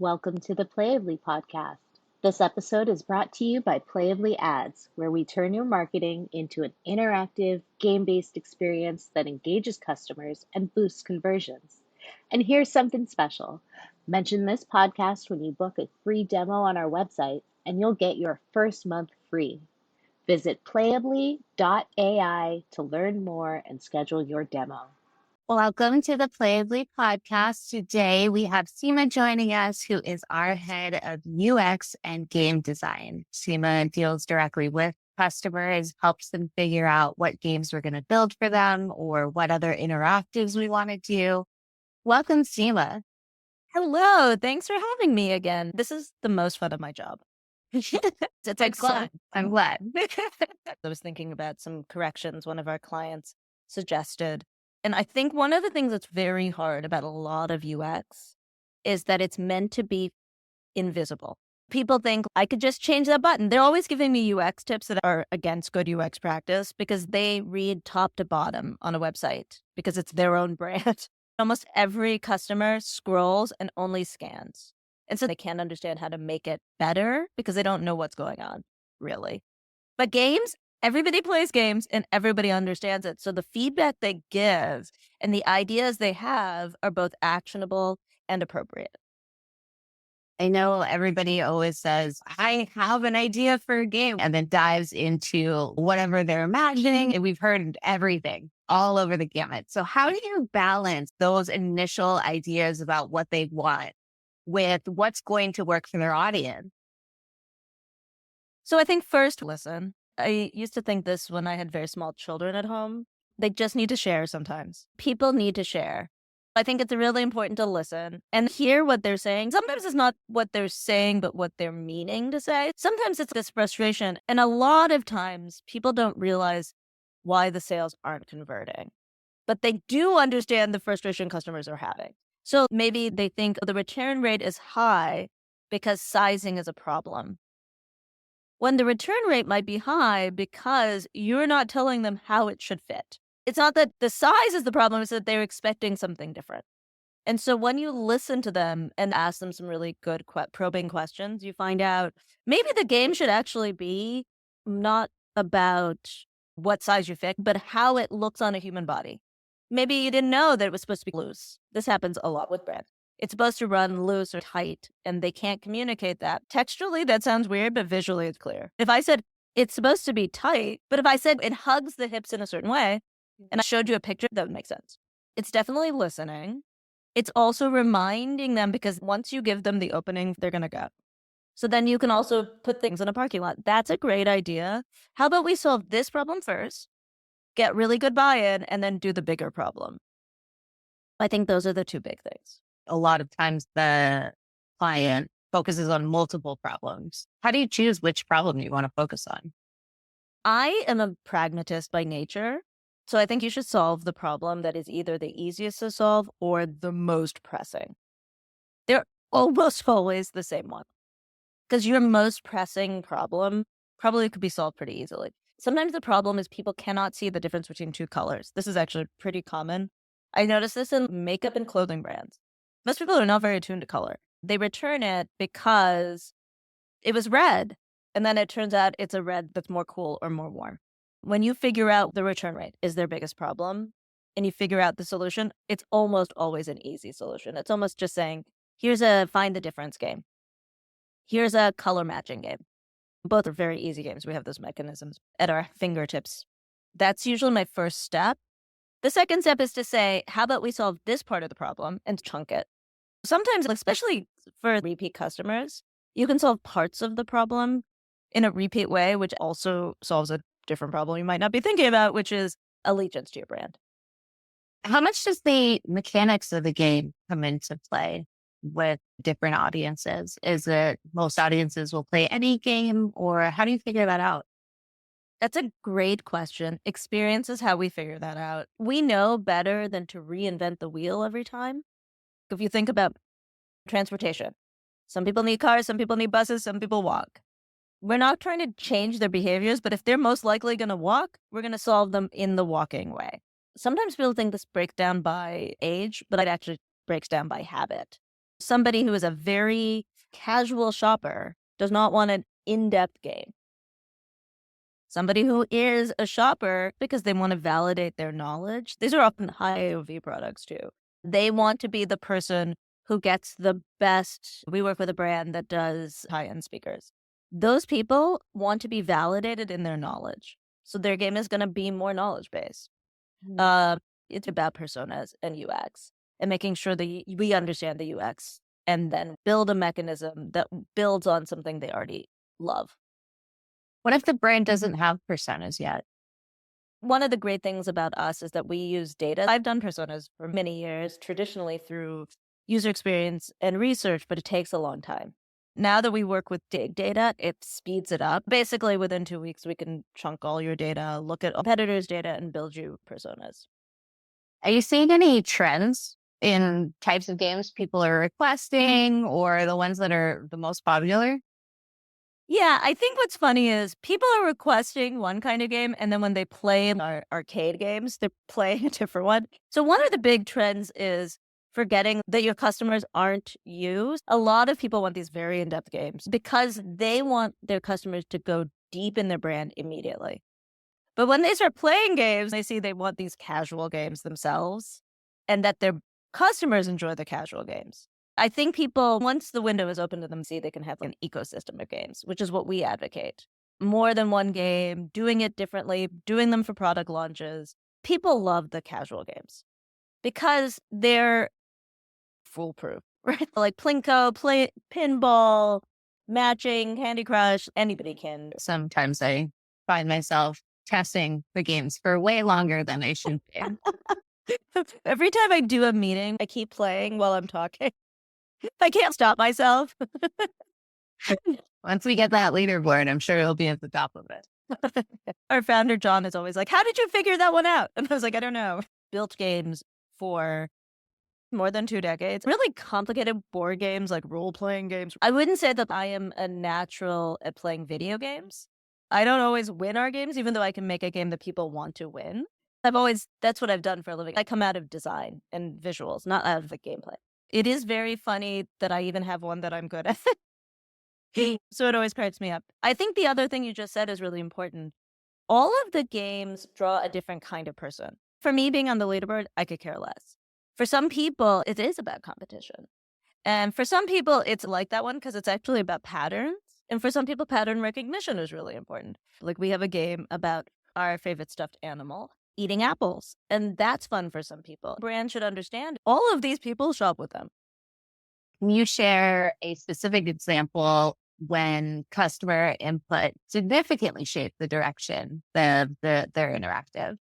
Welcome to the PlayAbly podcast. This episode is brought to you by PlayAbly Ads, where we turn your marketing into an interactive, game-based experience that engages customers and boosts conversions. And here's something special. Mention this podcast when you book a free demo on our website, and you'll get your first month free. Visit playably.ai to learn more and schedule your demo. Welcome to the PlayAbly podcast. Today we have Seema joining us, who is our head of UX and game design. Seema deals directly with customers, helps them figure out what games we're going to build for them or what other interactives we want to do. Welcome, Seema. Hello. Thanks for having me again. This is the most fun of my job. I'm glad. I was thinking about some corrections one of our clients suggested. And I think one of the things that's very hard about a lot of UX is that it's meant to be invisible. People think I could just change that button. They're always giving me UX tips that are against good UX practice because they read top to bottom on a website because it's their own brand. Almost every customer scrolls and only scans. And so they can't understand how to make it better because they don't know what's going on, really. But games, everybody plays games and everybody understands it. So the feedback they give and the ideas they have are both actionable and appropriate. I know everybody always says, I have an idea for a game, and then dives into whatever they're imagining. And we've heard everything all over the gamut. So how do you balance those initial ideas about what they want with what's going to work for their audience? So I think first, listen. I used to think this when I had very small children at home. They just need to share sometimes. People need to share. I think it's really important to listen and hear what they're saying. Sometimes it's not what they're saying, but what they're meaning to say. Sometimes it's this frustration. And a lot of times people don't realize why the sales aren't converting, but they do understand the frustration customers are having. So maybe they think the return rate is high because sizing is a problem. When the return rate might be high because you're not telling them how it should fit. It's not that the size is the problem, it's that they're expecting something different. And so when you listen to them and ask them some really good probing questions, you find out maybe the game should actually be not about what size you fit, but how it looks on a human body. Maybe you didn't know that it was supposed to be loose. This happens a lot with brands. It's supposed to run loose or tight, and they can't communicate that. Textually, that sounds weird, but visually it's clear. If I said it's supposed to be tight, but if I said it hugs the hips in a certain way, and I showed you a picture, that would make sense. It's definitely listening. It's also reminding them because once you give them the opening, they're going to go. So then you can also put things in a parking lot. That's a great idea. How about we solve this problem first, get really good buy-in, and then do the bigger problem? I think those are the two big things. A lot of times the client focuses on multiple problems. How do you choose which problem you want to focus on? I am a pragmatist by nature. So I think you should solve the problem that is either the easiest to solve or the most pressing. They're almost always the same one. Because your most pressing problem probably could be solved pretty easily. Sometimes the problem is people cannot see the difference between two colors. This is actually pretty common. I notice this in makeup and clothing brands. Most people are not very attuned to color. They return it because it was red, and then it turns out it's a red that's more cool or more warm. When you figure out the return rate is their biggest problem and you figure out the solution, it's almost always an easy solution. It's almost just saying, here's a find the difference game. Here's a color matching game. Both are very easy games. We have those mechanisms at our fingertips. That's usually my first step. The second step is to say, how about we solve this part of the problem and chunk it? Sometimes, especially for repeat customers, you can solve parts of the problem in a repeat way, which also solves a different problem you might not be thinking about, which is allegiance to your brand. How much does the mechanics of the game come into play with different audiences? Is it most audiences will play any game, or how do you figure that out? That's a great question. Experience is how we figure that out. We know better than to reinvent the wheel every time. If you think about transportation, some people need cars, some people need buses, some people walk. We're not trying to change their behaviors, but if they're most likely going to walk, we're going to solve them in the walking way. Sometimes people think this breaks down by age, but it actually breaks down by habit. Somebody who is a very casual shopper does not want an in-depth game. Somebody who is a shopper because they want to validate their knowledge. These are often high AOV products too. They want to be the person who gets the best. We work with a brand that does high-end speakers. Those people want to be validated in their knowledge. So their game is going to be more knowledge-based. It's about personas and UX and making sure that we understand the UX and then build a mechanism that builds on something they already love. What if the brand doesn't have personas yet? One of the great things about us is that we use data. I've done personas for many years, traditionally through user experience and research, but it takes a long time. Now that we work with big data, it speeds it up. Basically, within 2 weeks, we can chunk all your data, look at competitors' data, and build you personas. Are you seeing any trends in types of games people are requesting or the ones that are the most popular? Yeah, I think what's funny is people are requesting one kind of game, and then when they play our arcade games, they're playing a different one. So one of the big trends is forgetting that your customers aren't you. A lot of people want these very in-depth games because they want their customers to go deep in their brand immediately. But when they start playing games, they see they want these casual games themselves and that their customers enjoy the casual games. I think people, once the window is open to them, see they can have an ecosystem of games, which is what we advocate. More than one game, doing it differently, doing them for product launches. People love the casual games because they're foolproof, right? Like Plinko, pinball, matching, Candy Crush, anybody can. Sometimes I find myself testing the games for way longer than I should be. Every time I do a meeting, I keep playing while I'm talking. I can't stop myself. Once we get that leaderboard, I'm sure it'll be at the top of it. Our founder, John, is always like, how did you figure that one out? And I was like, I don't know. Built games for more than 2 decades. Really complicated board games, like role-playing games. I wouldn't say that I am a natural at playing video games. I don't always win our games, even though I can make a game that people want to win. That's what I've done for a living. I come out of design and visuals, not out of the gameplay. It is very funny that I even have one that I'm good at. So it always cracks me up. I think the other thing you just said is really important. All of the games draw a different kind of person. For me, being on the leaderboard, I could care less. For some people, it is about competition. And for some people, it's like that one because it's actually about patterns. And for some people, pattern recognition is really important. Like we have a game about our favorite stuffed animal eating apples. And that's fun for some people. Brands should understand all of these people shop with them. Can you share a specific example when customer input significantly shaped the direction of their interactive?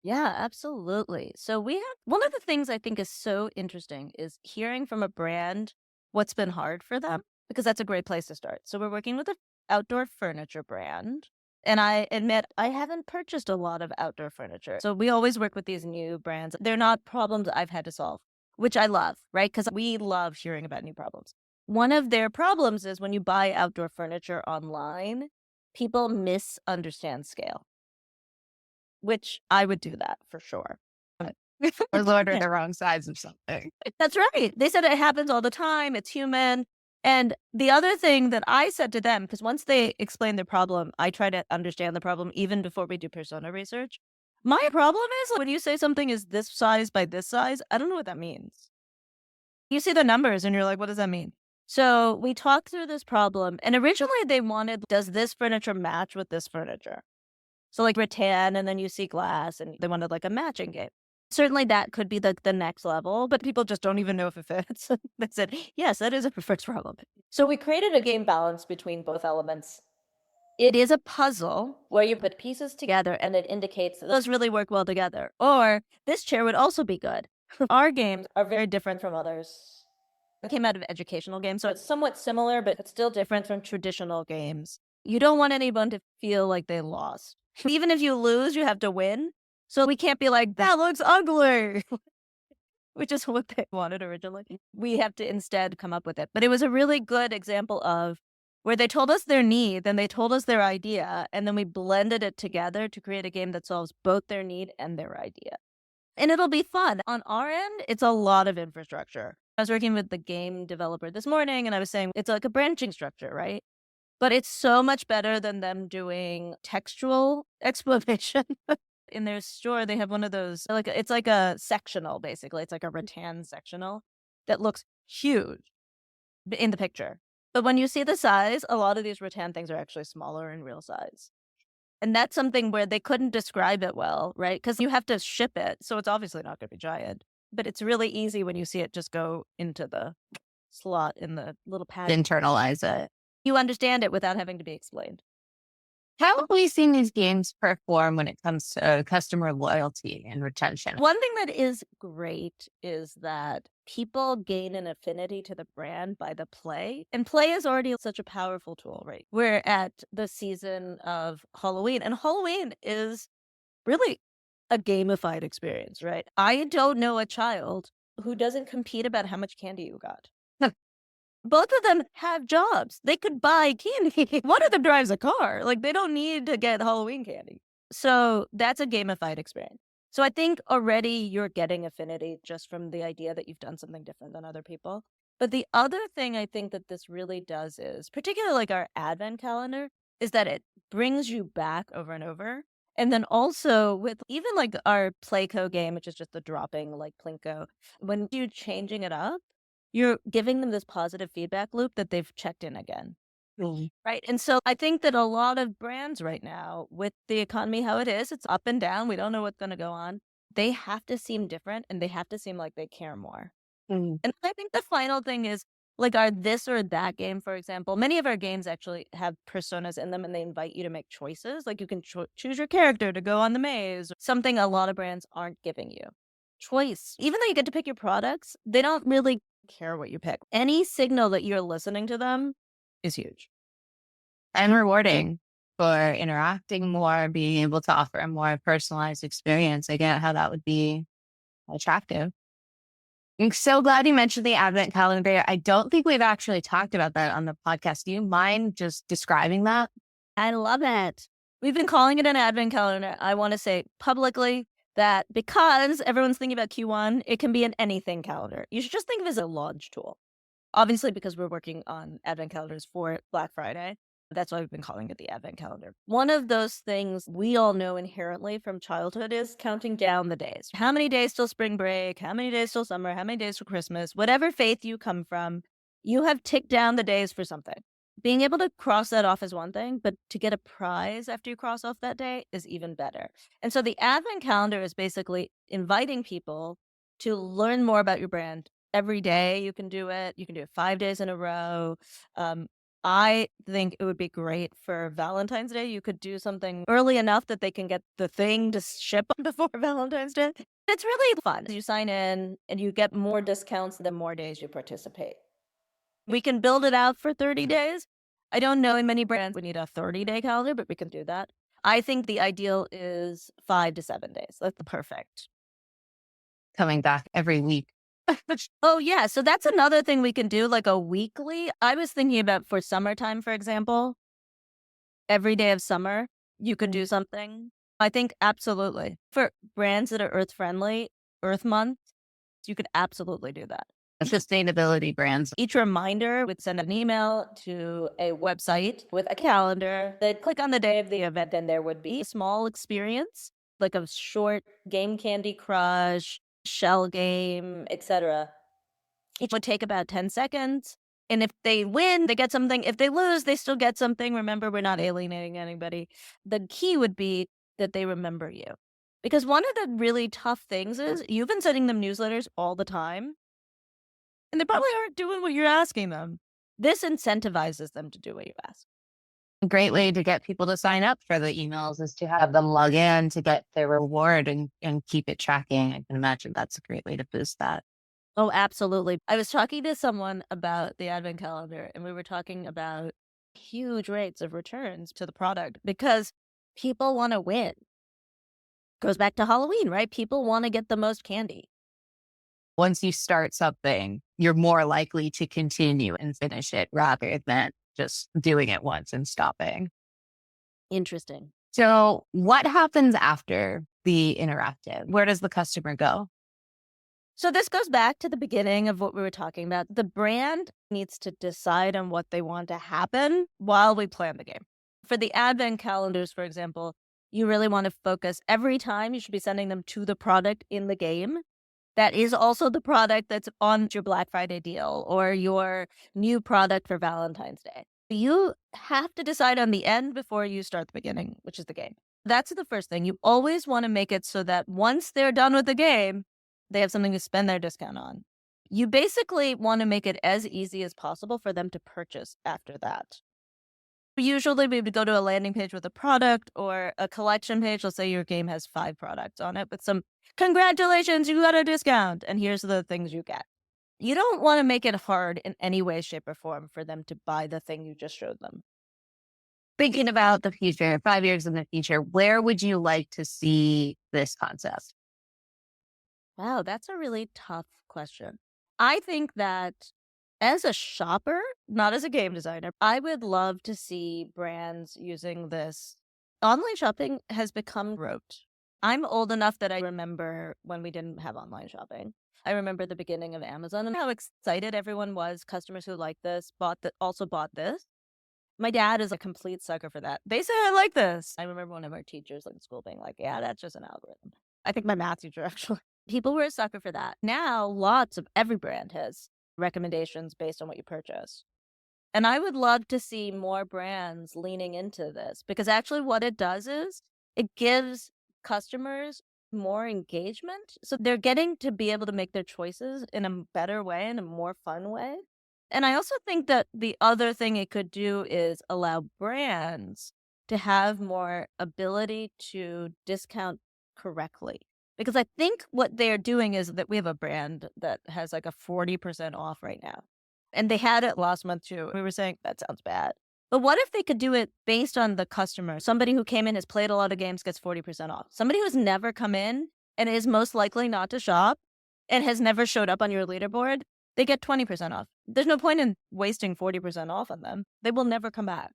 Yeah, absolutely. So we have one of the things I think is so interesting is hearing from a brand what's been hard for them, because that's a great place to start. So we're working with an outdoor furniture brand. And I admit I haven't purchased a lot of outdoor furniture. So we always work with these new brands. They're not problems I've had to solve, which I love, right? Because we love hearing about new problems. One of their problems is when you buy outdoor furniture online, people misunderstand scale, which I would do that for sure. Or order the wrong size of something. That's right. They said it happens all the time. It's human. And the other thing that I said to them, because once they explain the problem, I try to understand the problem even before we do persona research. My problem is when you say something is this size by this size, I don't know what that means. You see the numbers and you're like, what does that mean? So we talked through this problem. And originally they wanted, does this furniture match with this furniture? So like rattan, and then you see glass, and they wanted like a matching game. Certainly that could be the next level, but people just don't even know if it fits. They said, yes, that is a preferred problem. So we created a game balance between both elements. It is a puzzle where you put pieces together and it indicates that those really work well together. Or this chair would also be good. Our games are very different from others. It came out of educational games, so it's somewhat similar, but it's still different from traditional games. You don't want anyone to feel like they lost. Even if you lose, you have to win. So we can't be like, that looks ugly, which is what they wanted originally. We have to instead come up with it. But it was a really good example of where they told us their need, then they told us their idea, and then we blended it together to create a game that solves both their need and their idea. And it'll be fun. On our end, it's a lot of infrastructure. I was working with the game developer this morning and I was saying it's like a branching structure, right? But it's so much better than them doing textual explanation. In their store, they have one of those, like, it's like a sectional, basically. It's like a rattan sectional that looks huge in the picture. But when you see the size, a lot of these rattan things are actually smaller in real size. And that's something where they couldn't describe it well, right? Because you have to ship it. So it's obviously not going to be giant. But it's really easy when you see it just go into the slot in the little pad. Internalize it. You understand it without having to be explained. How have we seen these games perform when it comes to customer loyalty and retention? One thing that is great is that people gain an affinity to the brand by the play. And play is already such a powerful tool, right? We're at the season of Halloween, and Halloween is really a gamified experience, right? I don't know a child who doesn't compete about how much candy you got. Both of them have jobs. They could buy candy. One of them drives a car. Like, they don't need to get Halloween candy. So that's a gamified experience. So I think already you're getting affinity just from the idea that you've done something different than other people. But the other thing I think that this really does is, particularly like our advent calendar, is that it brings you back over and over. And then also with even like our Playco game, which is just the dropping like Plinko, when you're changing it up, you're giving them this positive feedback loop that they've checked in again. Mm. Right. And so I think that a lot of brands right now, with the economy how it is, it's up and down. We don't know what's going to go on. They have to seem different and they have to seem like they care more. Mm. And I think the final thing is like our this or that game, for example. Many of our games actually have personas in them and they invite you to make choices. Like you can choose your character to go on the maze, something a lot of brands aren't giving you. Choice. Even though you get to pick your products, they don't really care what you pick. Any signal that you're listening to them is huge. And rewarding for interacting more, being able to offer a more personalized experience. I get how that would be attractive. I'm so glad you mentioned the advent calendar. I don't think we've actually talked about that on the podcast. Do you mind just describing that? I love it. We've been calling it an advent calendar. I want to say publicly that because everyone's thinking about Q1, it can be an anything calendar. You should just think of it as a launch tool. Obviously, because we're working on advent calendars for Black Friday. That's why we've been calling it the advent calendar. One of those things we all know inherently from childhood is counting down the days. How many days till spring break? How many days till summer? How many days till Christmas? Whatever faith you come from, you have ticked down the days for something. Being able to cross that off is one thing, but to get a prize after you cross off that day is even better. And so the advent calendar is basically inviting people to learn more about your brand. Every day you can do it. You can do it 5 days in a row. I think it would be great for Valentine's Day. You could do something early enough that they can get the thing to ship before Valentine's Day. It's really fun. You sign in and you get more discounts the more days you participate. We can build it out for 30 days. I don't know in many brands we need a 30-day calendar, but we can do that. I think the ideal is 5 to 7 days. That's the perfect. Coming back every week. Oh, yeah. So that's another thing we can do, like a weekly. I was thinking about for summertime, for example, every day of summer, you could do something. I think absolutely. For brands that are earth friendly, Earth Month, you could absolutely do that. Sustainability brands. Each reminder would send an email to a website with a calendar. They'd click on the day of the event and there would be a small experience, like a short game Candy Crush, shell game, etc. Each would take about 10 seconds. And if they win, they get something. If they lose, they still get something. Remember, we're not alienating anybody. The key would be that they remember you. Because one of the really tough things is you've been sending them newsletters all the time. And they probably aren't doing what you're asking them. This incentivizes them to do what you ask. A great way to get people to sign up for the emails is to have them log in to get their reward and keep it tracking. I can imagine that's a great way to boost that. Oh, absolutely. I was talking to someone about the advent calendar and we were talking about huge rates of returns to the product because people want to win. Goes back to Halloween, right? People want to get the most candy. Once you start something, you're more likely to continue and finish it rather than just doing it once and stopping. Interesting. So what happens after the interactive? Where does the customer go? So this goes back to the beginning of what we were talking about. The brand needs to decide on what they want to happen while we plan the game. For the advent calendars, for example, you really want to focus every time you should be sending them to the product in the game. That is also the product that's on your Black Friday deal or your new product for Valentine's Day. You have to decide on the end before you start the beginning, which is the game. That's the first thing. You always want to make it so that once they're done with the game, they have something to spend their discount on. You basically want to make it as easy as possible for them to purchase after that. Usually we would go to a landing page with a product or a collection page. Let's say your game has 5 products on it with some congratulations, you got a discount. And here's the things you get. You don't want to make it hard in any way, shape, or form for them to buy the thing you just showed them. Thinking about the future, 5 years in the future, where would you like to see this concept? Wow, that's a really tough question. I think that as a shopper, not as a game designer, I would love to see brands using this. Online shopping has become rote. I'm old enough that I remember when we didn't have online shopping. I remember the beginning of Amazon and how excited everyone was. Customers who liked this also bought this. My dad is a complete sucker for that. They say I like this. I remember one of our teachers in school being like, yeah, that's just an algorithm. I think my math teacher actually. People were a sucker for that. Now, lots of every brand has recommendations based on what you purchase. And I would love to see more brands leaning into this because actually what it does is it gives customers more engagement. So they're getting to be able to make their choices in a better way, in a more fun way. And I also think that the other thing it could do is allow brands to have more ability to discount correctly. Because I think what they're doing is that we have a brand that has like a 40% off right now. And they had it last month too. We were saying that sounds bad. But what if they could do it based on the customer? Somebody who came in, has played a lot of games, gets 40% off. Somebody who's never come in and is most likely not to shop and has never showed up on your leaderboard, they get 20% off. There's no point in wasting 40% off on them. They will never come back.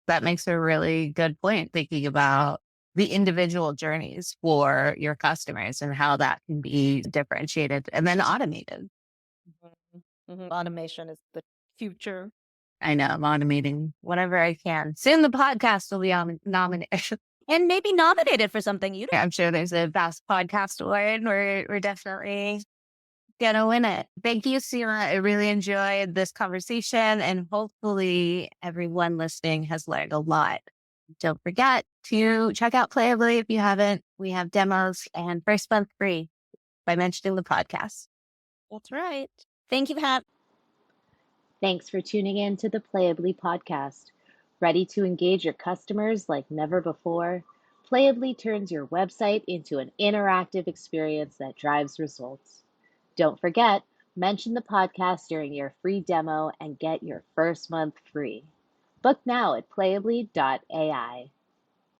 That makes a really good point, thinking about the individual journeys for your customers and how that can be differentiated and then automated. Automation is the future. I know I'm automating whatever I can. Soon the podcast will be on nominated. And maybe nominated for something you don't. I'm sure there's a Best Podcast Award. We're definitely gonna win it. Thank you, Sima. I really enjoyed this conversation, and hopefully everyone listening has learned a lot. Don't forget to check out Playably if you haven't. We have demos and first month free by mentioning the podcast. That's right. Thank you, Pat. Thanks for tuning in to the PlayAbly podcast. Ready to engage your customers like never before? PlayAbly turns your website into an interactive experience that drives results. Don't forget, mention the podcast during your free demo and get your first month free. Book now at playably.ai.